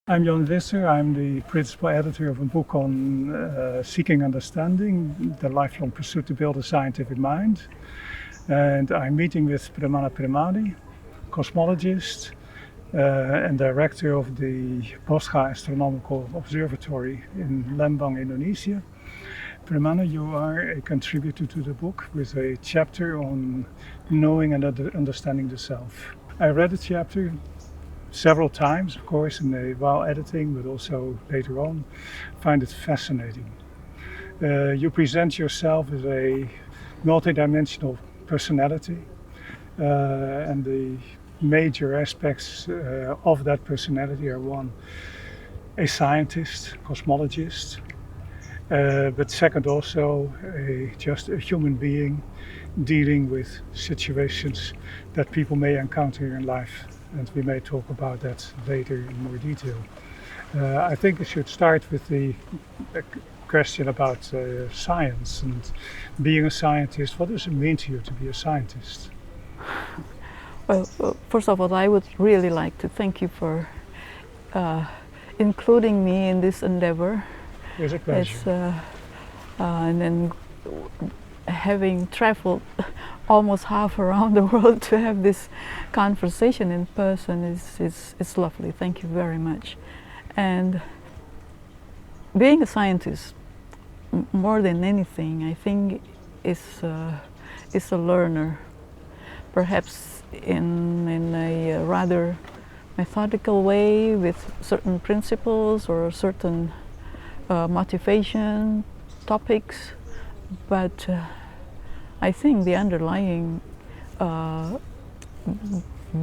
I'm Jan Visser. I'm the principal editor of a book on seeking understanding, the lifelong pursuit to build a scientific mind. And I'm meeting with Premana Premadi, cosmologist and director of the Boscha Astronomical Observatory in Lembang, Indonesia. Premana, you are a contributor to the book with a chapter on knowing and understanding the self. I read the chapter several times, of course, while editing, but also later on. Find it fascinating. You present yourself as a multidimensional personality, and the major aspects of that personality are: one, a scientist, cosmologist, but second, also just a human being dealing with situations that people may encounter in life. And we may talk about that later in more detail. I think I should start with the question about science and being a scientist. What does it mean to you to be a scientist? Well, first of all, I would really like to thank you for including me in this endeavor. It's a pleasure. And then having traveled almost half around the world to have this conversation in person is lovely. Thank you very much. And being a scientist, more than anything, I think is a learner, perhaps in a rather methodical way, with certain principles or certain motivation topics, but I think the underlying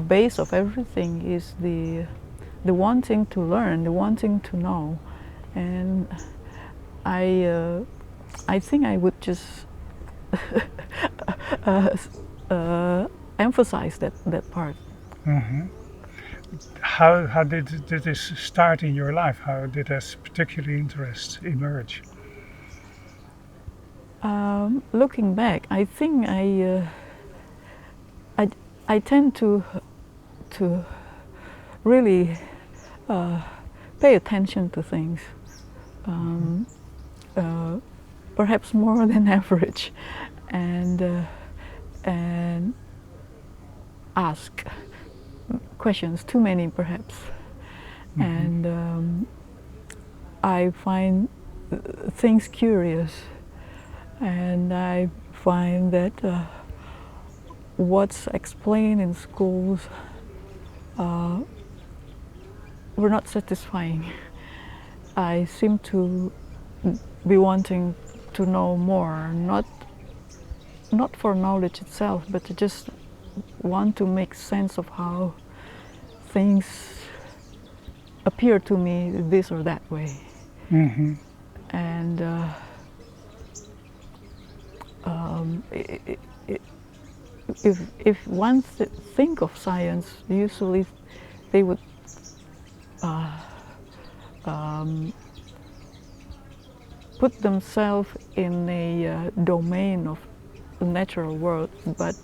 base of everything is the wanting to learn, the wanting to know, and I think I would just emphasize that part. Mm-hmm. How did this start in your life? How did this particular interest emerge? Looking back, I think I tend to really pay attention to things, perhaps more than average, and ask questions, too many perhaps, and I find things curious. And I find that what's explained in schools were not satisfying. I seem to be wanting to know more, not for knowledge itself, but to just want to make sense of how things appear to me this or that way. Mm-hmm. And if one think of science, usually they would put themselves in a domain of the natural world, but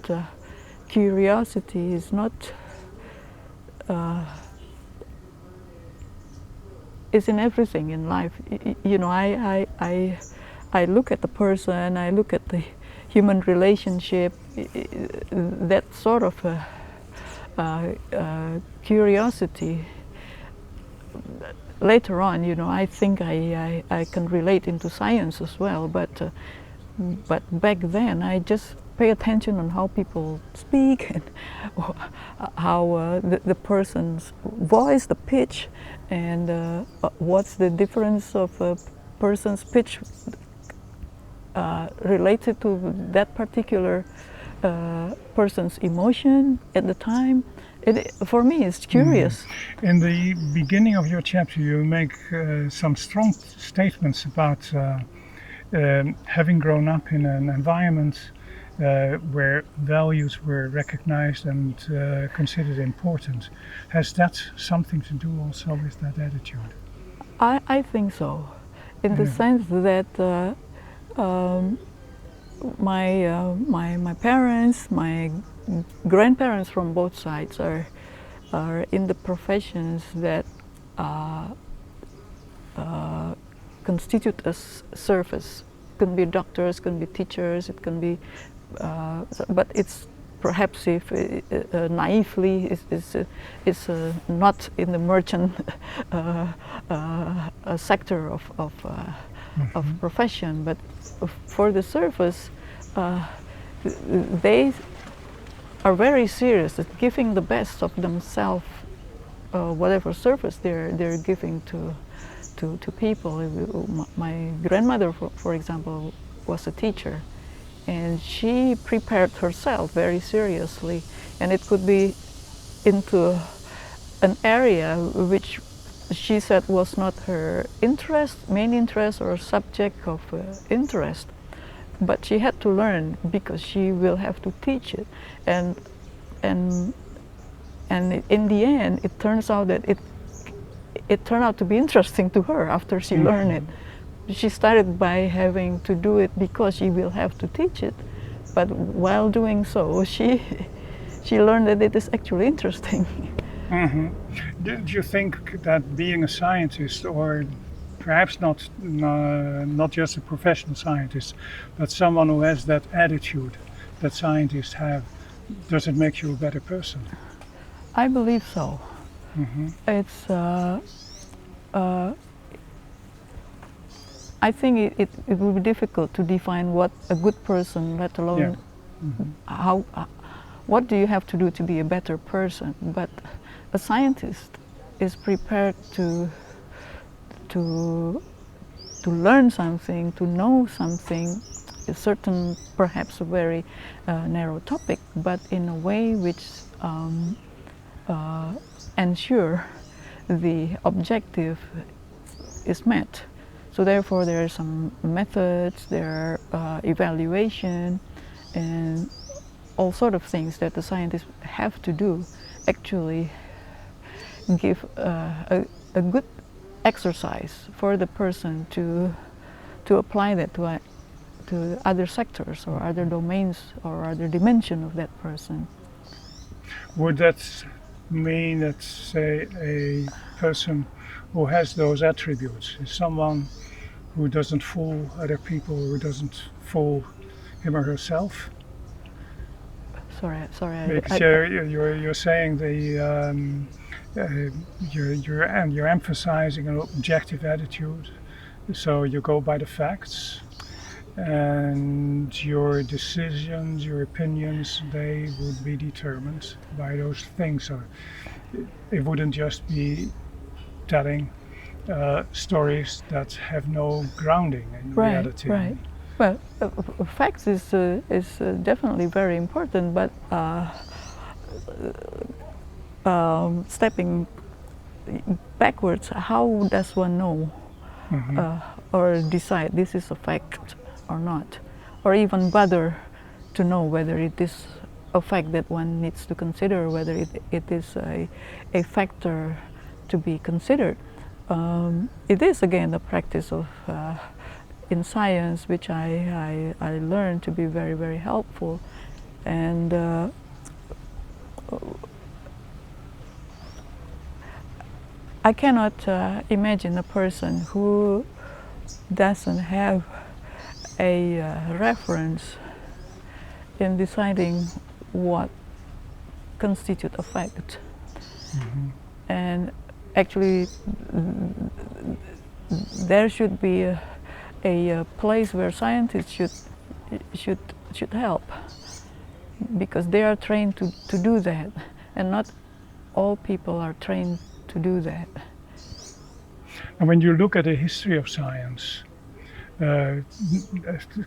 curiosity is not is in everything in life. You know, I look at the person, I look at the human relationship, that sort of curiosity. Later on, you know, I think I can relate into science as well, but back then I just pay attention on how people speak and how the person's voice, the pitch, and what's the difference of a person's pitch related to that particular person's emotion at the time. For me, it's curious. In the beginning of your chapter, you make some strong statements about having grown up in an environment where values were recognized and considered important. Has that something to do also with that attitude? I think so, in the sense that my parents, my grandparents from both sides are in the professions that constitute a surface. It can be doctors, can be teachers, it can be, but it's perhaps if naively is not in the merchant sector of profession, but for the surface, they are very serious at giving the best of themselves, whatever service they're giving to people. My grandmother, for example, was a teacher, and she prepared herself very seriously, and it could be into an area which she said was not her main interest or subject of interest, but she had to learn because she will have to teach it, and in the end it turns out that it turned out to be interesting to her after she learned it. She started by having to do it because she will have to teach it, but while doing so she learned that it is actually interesting. Do you think that being a scientist, or perhaps not just a professional scientist, but someone who has that attitude that scientists have, does it make you a better person? I believe so. It's I think it would be difficult to define what a good person, let alone what do you have to do to be a better person. But a scientist is prepared to learn something, to know something, a certain, perhaps a very narrow topic, but in a way which ensure the objective is met. So therefore there are some methods, there are evaluation, and all sort of things that the scientists have to do actually give a good exercise for the person to apply that to other sectors or other domains or other dimension of that person. Would that mean that, say, a person who has those attributes is someone who doesn't fool other people, who doesn't fool him or herself? Sorry. Because you're saying you're emphasizing an objective attitude, so you go by the facts, and your decisions, your opinions, they would be determined by those things. So it wouldn't just be telling stories that have no grounding in reality. Right. Well, facts is definitely very important, but stepping backwards, how does one know or decide this is a fact or not, or even bother to know whether it is a fact that one needs to consider, whether it is a factor to be considered. It is again the practice of in science, which I learned to be very, very helpful, and I cannot imagine a person who doesn't have a reference in deciding what constitutes a fact. And actually there should be a place where scientists should help, because they are trained to do that, and not all people are trained to do that. And when you look at the history of science,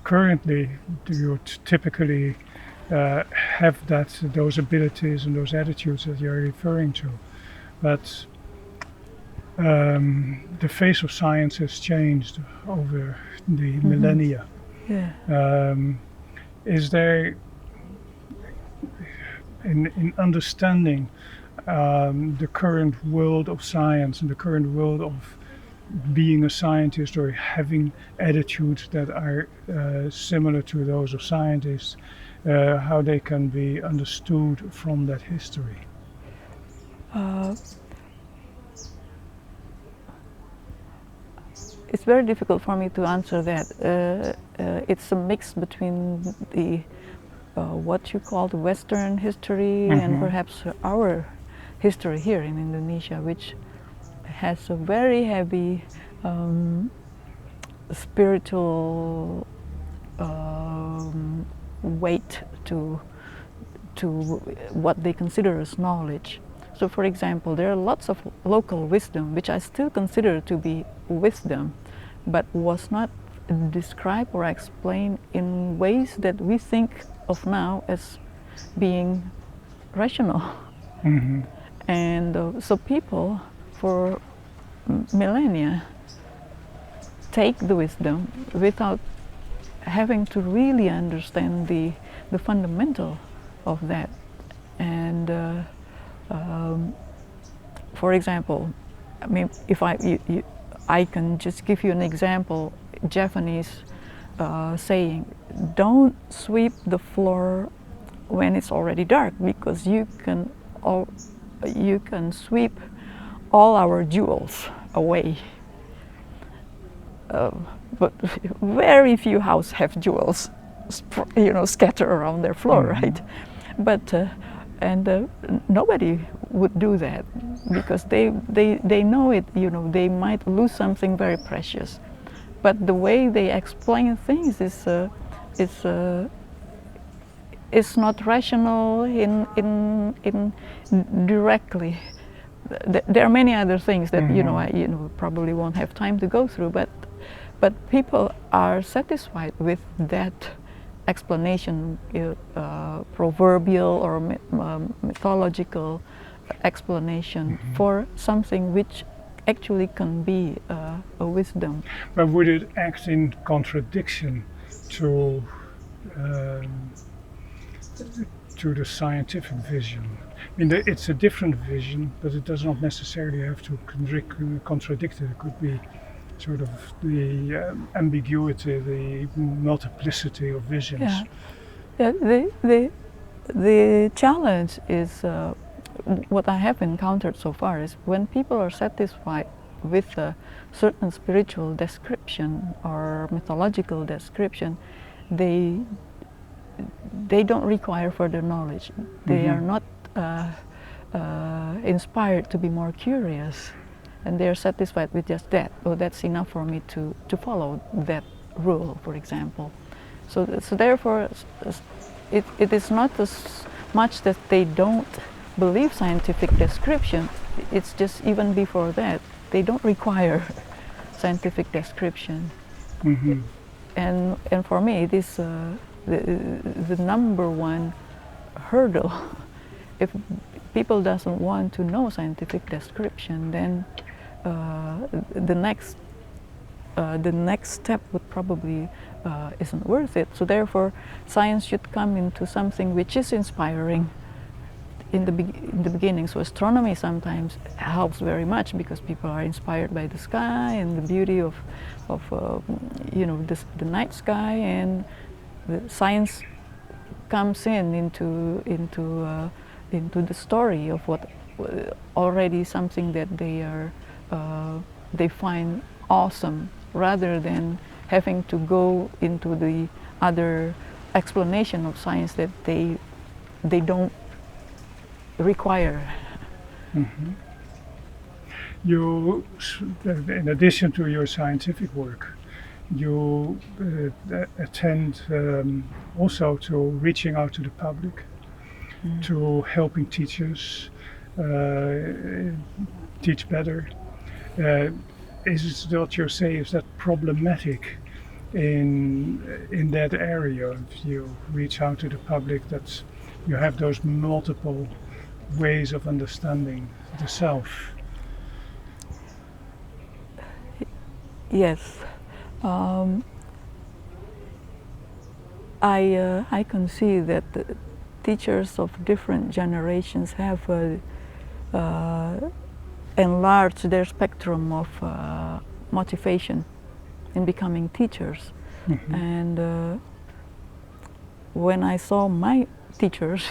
currently do you typically have those abilities and those attitudes that you're referring to, but the face of science has changed over the millennia. Yeah. Is there, in understanding the current world of science and the current world of being a scientist or having attitudes that are similar to those of scientists, how they can be understood from that history? it's very difficult for me to answer that. It's a mix between the what you call the Western history and perhaps our history here in Indonesia, which has a very heavy spiritual weight to what they consider as knowledge. So, for example, there are lots of local wisdom which I still consider to be wisdom, but was not described or explained in ways that we think of now as being rational. And so people for millennia take the wisdom without having to really understand the fundamental of that. And for example, I mean, if I can just give you an example, Japanese saying, don't sweep the floor when it's already dark, because you can sweep all our jewels away. But very few houses have jewels, scattered around their floor, right? But nobody would do that, because they know it. They might lose something very precious. But the way they explain things is not rational in directly. There are many other things that I probably won't have time to go through, but people are satisfied with that explanation, proverbial or mythological explanation for something which actually can be a wisdom. But would it act in contradiction to the scientific vision? I mean, it's a different vision, but it does not necessarily have to contradict it. It could be sort of the ambiguity, the multiplicity of visions. Yeah. The challenge is what I have encountered so far is when people are satisfied with a certain spiritual description or mythological description, they don't require further knowledge. They are not inspired to be more curious, and they are satisfied with just that. Oh, that's enough for me to follow that rule, for example. So therefore, it is not as much that they don't believe scientific description. It's just even before that, they don't require scientific description. And for me, it is the number one hurdle. If people doesn't want to know scientific description, then the next step would probably isn't worth it. So therefore, science should come into something which is inspiring in the beginning. So astronomy sometimes helps very much because people are inspired by the sky and the beauty of the night sky, and the science comes into the story of what already something that they find awesome, rather than having to go into the other explanation of science that they don't require. You, in addition to your scientific work, you attend also to reaching out to the public, to helping teachers teach better. Is what you say, is that problematic in that area? If you reach out to the public, that you have those multiple ways of understanding the self. Yes, I can see that the teachers of different generations have enlarged their spectrum of motivation in becoming teachers. And when I saw my teachers,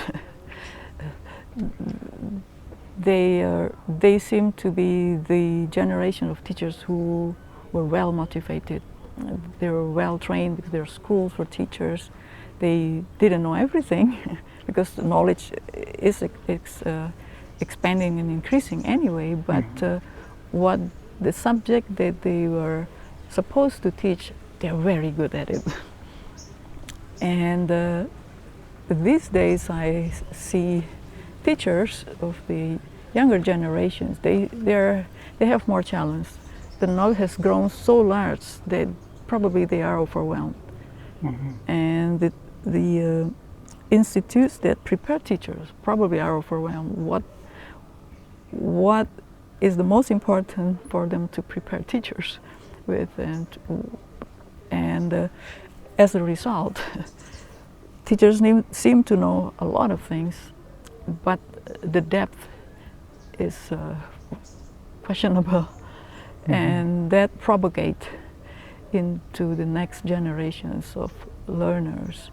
they seem to be the generation of teachers who were well motivated. They were well trained because there are schools for teachers. They didn't know everything because the knowledge is expanding and increasing anyway, but what the subject that they were supposed to teach, they're very good at it. And these days I see teachers of the younger generations, they have more challenge. The knowledge has grown so large that probably they are overwhelmed. And the institutes that prepare teachers probably are overwhelmed. What is the most important for them to prepare teachers with, and as a result, teachers seem to know a lot of things, but the depth is questionable, and that propagate into the next generations of learners.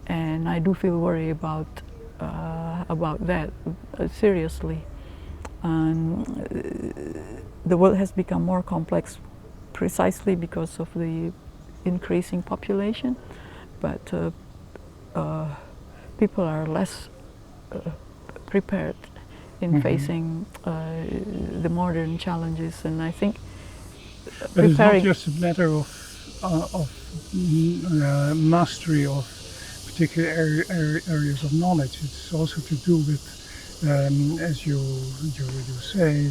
And I do feel worried about that seriously. The world has become more complex precisely because of the increasing population, but people are less prepared in facing the modern challenges, and I think but it's not just a matter of mastery of particular areas of knowledge. It's also to do with, as you say,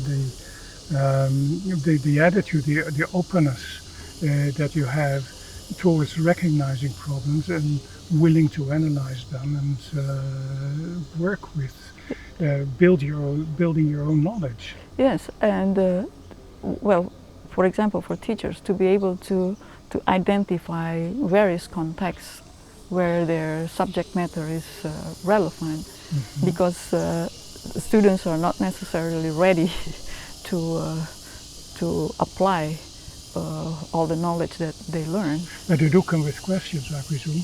the attitude, the openness that you have towards recognizing problems and willing to analyze them and work with, building your own knowledge. Yes, and well, for example, for teachers to be able to identify various contexts where their subject matter is relevant, because students are not necessarily ready to apply all the knowledge that they learn. But they do come with questions, I presume,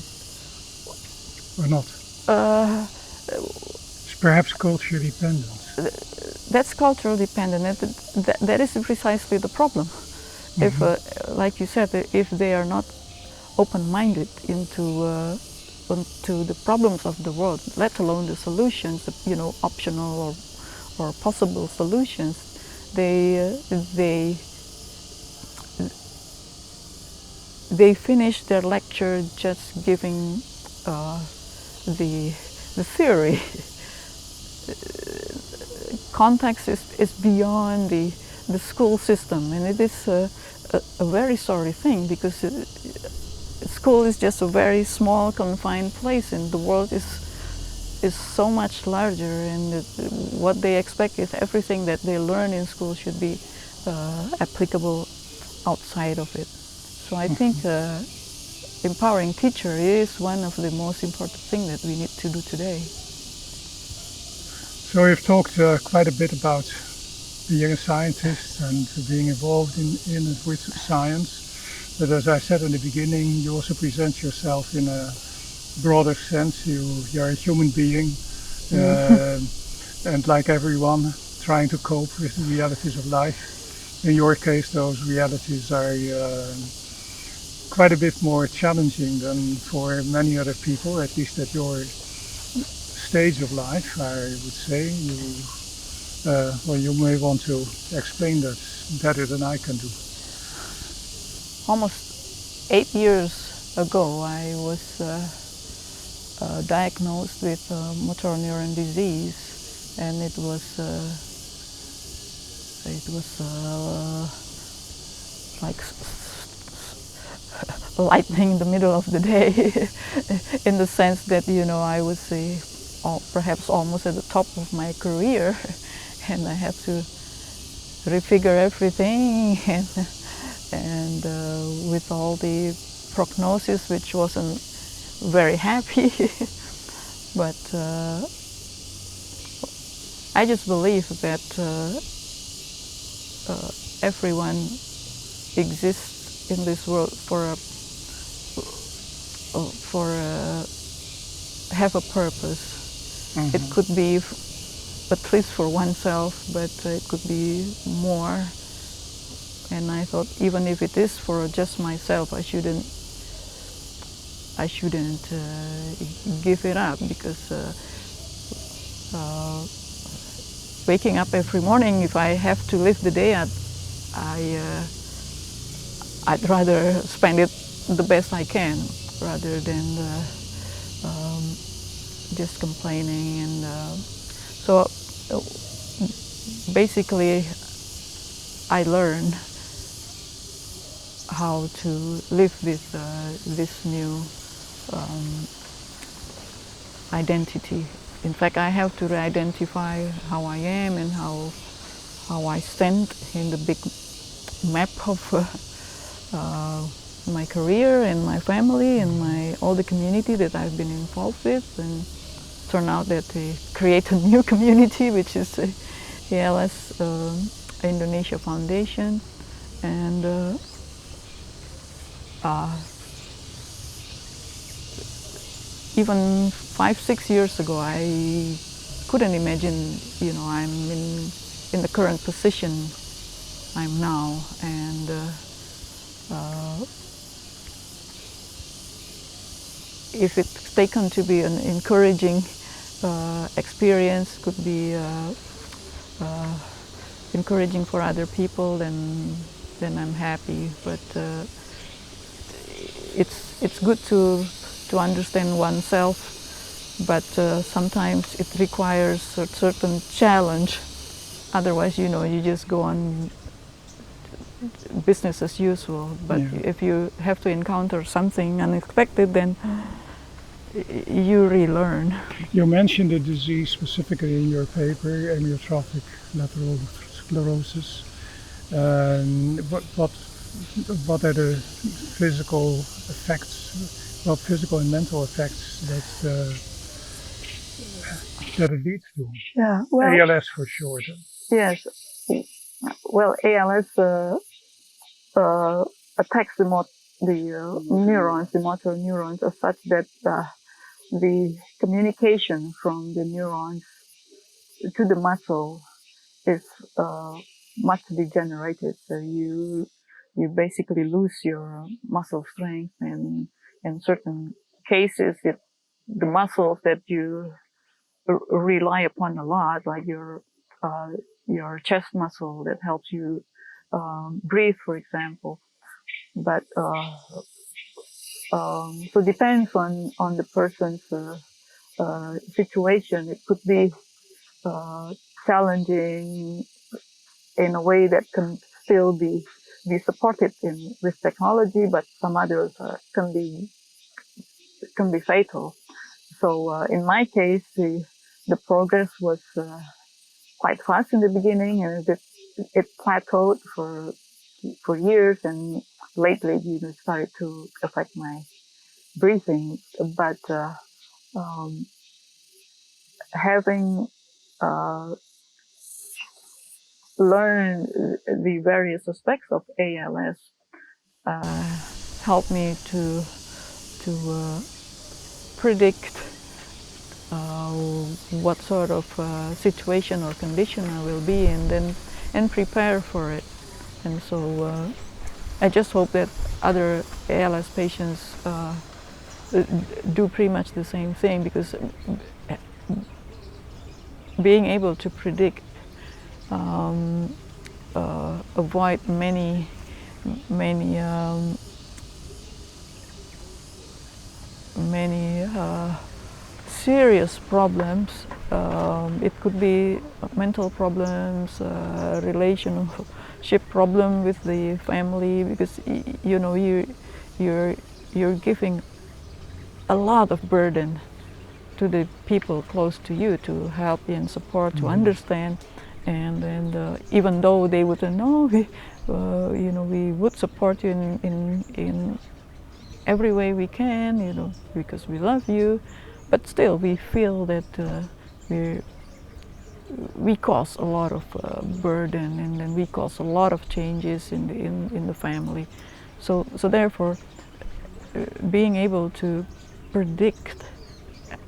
or not? It's perhaps culture dependent. That's cultural dependent. That is precisely the problem. If, like you said, if they are not open-minded into the problems of the world, let alone the solutions, optional or possible solutions, they finish their lecture just giving the theory. Context is beyond the school system, and it is a very sorry thing, because school is just a very small, confined place, and the world is so much larger, and what they expect is everything that they learn in school should be applicable outside of it. So I think empowering teacher is one of the most important things that we need to do today. So we've talked quite a bit about being a scientist and being involved in with science. But as I said in the beginning, you also present yourself in a broader sense. You're a human being, and like everyone, trying to cope with the realities of life. In your case, those realities are quite a bit more challenging than for many other people, at least at your stage of life, I would say. Well, you may want to explain that better than I can do. Almost 8 years ago, I was diagnosed with motor neuron disease, and it was like lightning in the middle of the day, in the sense that I was perhaps almost at the top of my career, and I had to refigure everything, and with all the prognosis, which wasn't very happy. But I just believe that everyone exists in this world have a purpose. It could be at least for oneself, but it could be more And I thought, even if it is for just myself, I shouldn't give it up, because waking up every morning, if I have to live the day, I'd rather spend it the best I can, rather than just complaining. And so basically, I learned how to live with this new identity. In fact, I have to re-identify how I am and how I stand in the big map of my career and my family and all the community that I've been involved with. And it turned out that they create a new community, which is ALS Indonesia Foundation. And even 5-6 years ago, I couldn't imagine, I'm in the current position I'm now. And if it's taken to be an encouraging experience, could be encouraging for other people, then I'm happy. But it's good to understand oneself, but sometimes it requires a certain challenge. Otherwise, you just go on business as usual. But if you have to encounter something unexpected, then you relearn. You mentioned the disease specifically in your paper, amyotrophic lateral sclerosis. What are the physical effects, physical and mental effects that it leads to? Yeah, well, ALS for short. Yes. Well, ALS attacks the neurons, the motor neurons, as such that the communication from the neurons to the muscle is much degenerated. So you basically lose your muscle strength, and in certain cases, the muscles that you rely upon a lot, like your chest muscle that helps you breathe, for example. But so it depends on the person's situation. It could be challenging in a way that can still be supported with technology, but some others can be fatal. So in my case, the progress was quite fast in the beginning, and it plateaued for years, and lately it started to affect my breathing. But having learned the various aspects of ALS helped me to predict what sort of situation or condition I will be in, and prepare for it. And so I just hope that other ALS patients do pretty much the same thing, because being able to predict, avoid many serious problems. It could be mental problems, relationship problem with the family, because you're giving a lot of burden to the people close to you to help you and support, to understand, and even though they wouldn't know, we would support you in every way we can, because we love you, but still we feel that we cause a lot of burden, and then we cause a lot of changes in the family. So therefore, being able to predict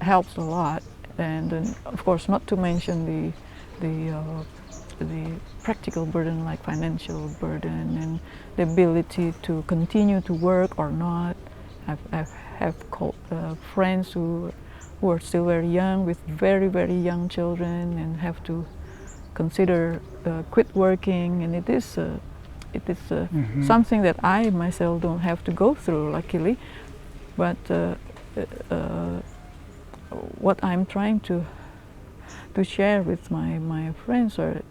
helps a lot, and of course, not to mention the the practical burden like financial burden and the ability to continue to work or not. I've have friends who are still very young with very, very young children and have to consider quit working, and it is something that I myself don't have to go through, luckily. But what I'm trying to share with my friends are,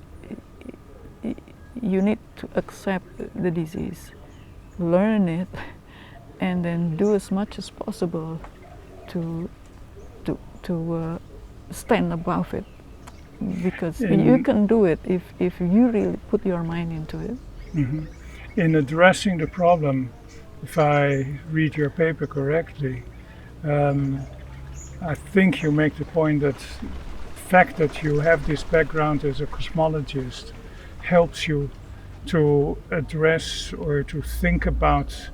you need to accept the disease, learn it, and then do as much as possible to stand above it, because you can do it if you really put your mind into it. In addressing the problem, if I read your paper correctly, I think you make the point that the fact that you have this background as a cosmologist helps you to address or to think about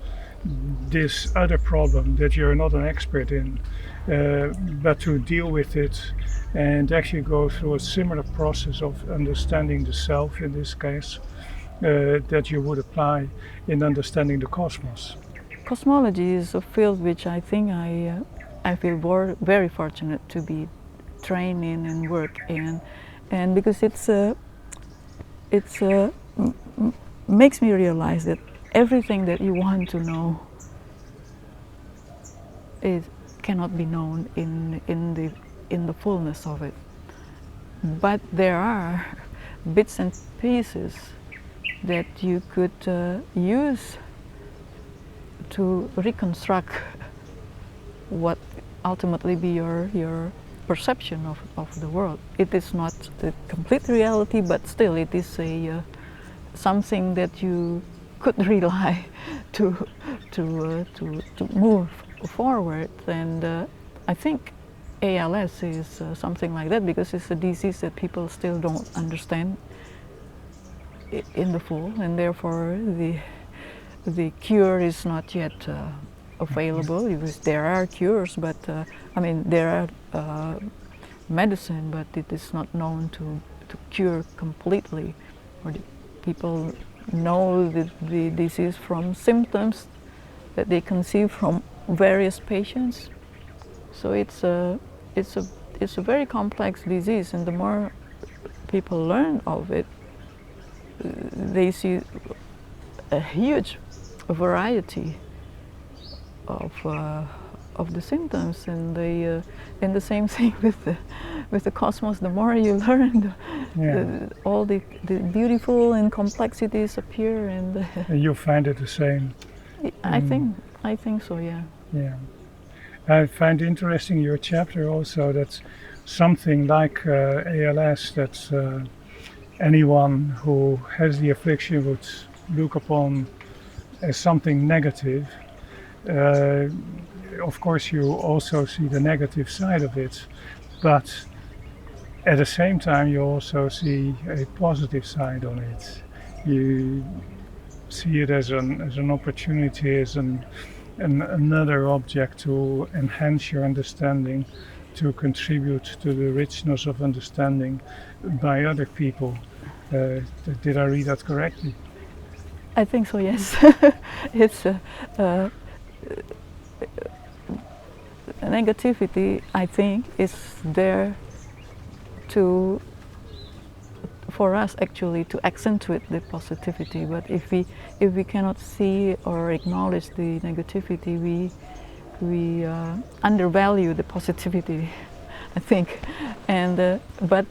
this other problem that you're not an expert in, but to deal with it and actually go through a similar process of understanding the self in this case that you would apply in understanding the cosmos. Cosmology is a field which I think I feel very fortunate to be trained in and work in, and because makes me realize that everything that you want to know cannot be known in the fullness of it. But there are bits and pieces that you could use to reconstruct what ultimately be your perception of the world. It is not the complete reality, but still it is something that you could rely to move forward. And I think ALS is something like that, because it's a disease that people still don't understand in the full, and therefore the cure is not yet available. There are cures, but I mean there are medicine, but it is not known to cure completely. Or people know the disease from symptoms that they can see from various patients. So it's a very complex disease, and the more people learn of it, they see a huge variety of the symptoms, and the same thing with the cosmos. The more you learn, all the beautiful and complexities appear, and you find it the same. I think so. Yeah. Yeah. I find interesting your chapter also that something like ALS, that anyone who has the affliction would look upon as something negative. Of course, you also see the negative side of it, but at the same time, you also see a positive side on it. You see it as an opportunity, as another object to enhance your understanding, to contribute to the richness of understanding by other people. Did I read that correctly? I think so, yes. It's negativity, I think, is there for us actually to accentuate the positivity. But if we cannot see or acknowledge the negativity, we undervalue the positivity, I think. And but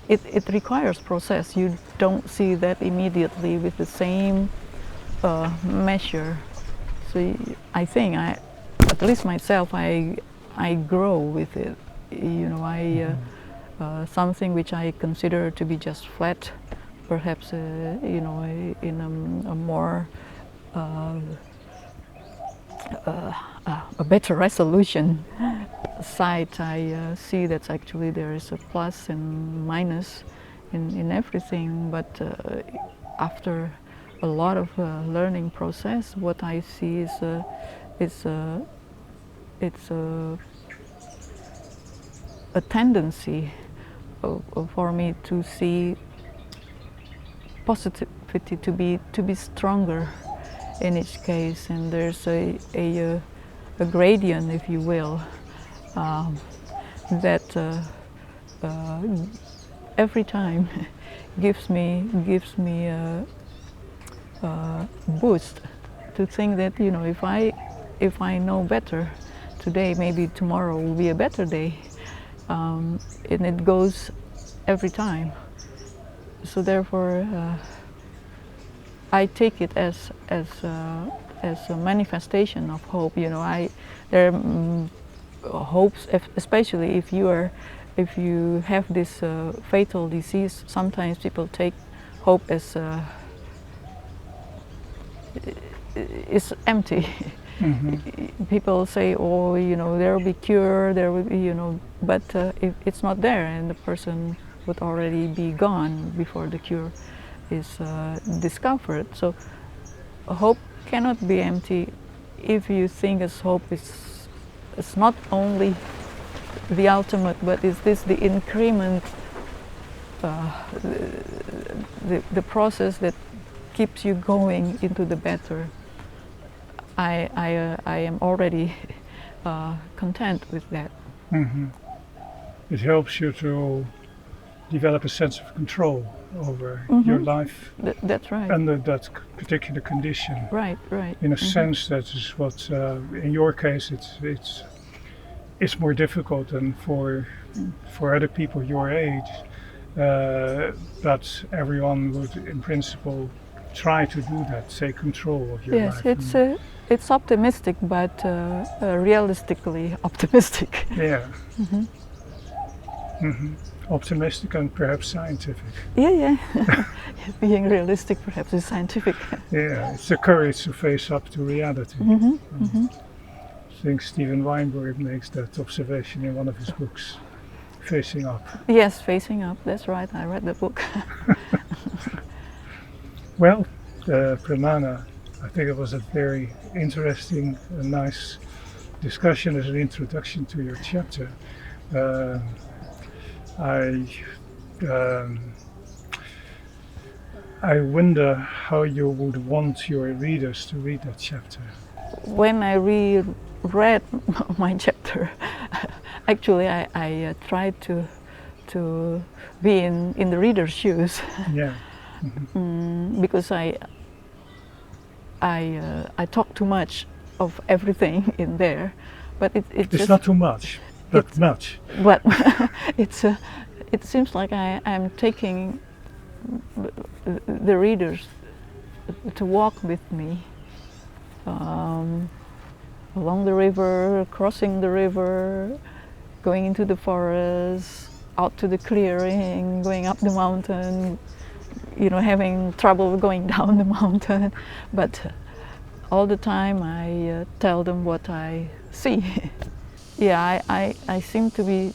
it requires process. You don't see that immediately with the same measure. So I think at least myself, I grow with it. You know, something which I consider to be just flat, perhaps you know, in a more a better resolution side, I see that actually there is a plus and minus in everything. But after a lot of learning process, what I see is it's a tendency for me to see positivity to be stronger in each case, and there's a gradient, if you will, that every time gives me a boost to think that, you know, if I know better today, maybe tomorrow will be a better day, and it goes every time. So therefore, I take it as a manifestation of hope. You know, there are hopes, especially if you have this fatal disease. Sometimes people take hope as it's empty. Mm-hmm. People say, "Oh, you know, there will be cure. There will be, you know," but if it's not there, and the person would already be gone before the cure is discovered. So hope cannot be empty if you think as hope is not only the ultimate, but is this the increment, the process that keeps you going into the better. I am already content with that. Mm-hmm. It helps you to develop a sense of control over Mm-hmm. your life. That's right. Under that particular condition. Right, right. In a Mm-hmm. sense, that is what, in your case, it's more difficult than for other people your age. But everyone would, in principle, try to do that, take control of your life. Yes, it's optimistic, but realistically optimistic. Yeah. Mm-hmm. Mm-hmm. Optimistic and perhaps scientific. Yeah. Being realistic perhaps is scientific. Yeah, it's the courage to face up to reality. Mm-hmm. Mm-hmm. I think Steven Weinberg makes that observation in one of his books, Facing Up. Yes, Facing Up, that's right, I read the book. Well, Premana, I think it was a very interesting and nice discussion as an introduction to your chapter. I wonder how you would want your readers to read that chapter. When I read my chapter, actually I tried to be in the reader's shoes. Yeah. Mm-hmm. Because I talk too much of everything in there, but it's just not too much, but much. But it seems like I'm taking the readers to walk with me along the river, crossing the river, going into the forest, out to the clearing, going up the mountain, you know, having trouble going down the mountain, but all the time I tell them what I see. Yeah, I seem to be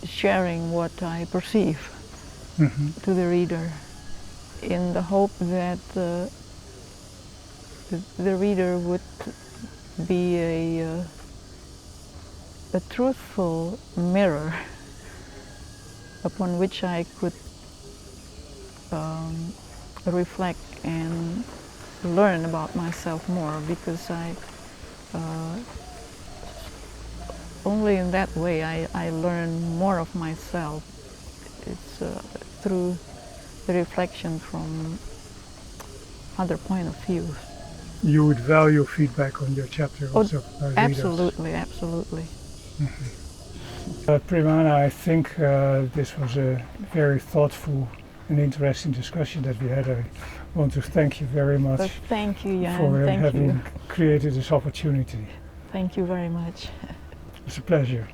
sharing what I perceive mm-hmm. to the reader, in the hope that the reader would be a truthful mirror upon which I could reflect and learn about myself more, because only in that way I learn more of myself. It's through the reflection from other point of view. You would value feedback on your chapter also? Absolutely, absolutely. Mm-hmm. Premana, I think this was a very thoughtful and interesting discussion that we had. I want to thank you very much. Thank you, Jan. For thank having you. created this opportunity. Thank you very much. It's a pleasure.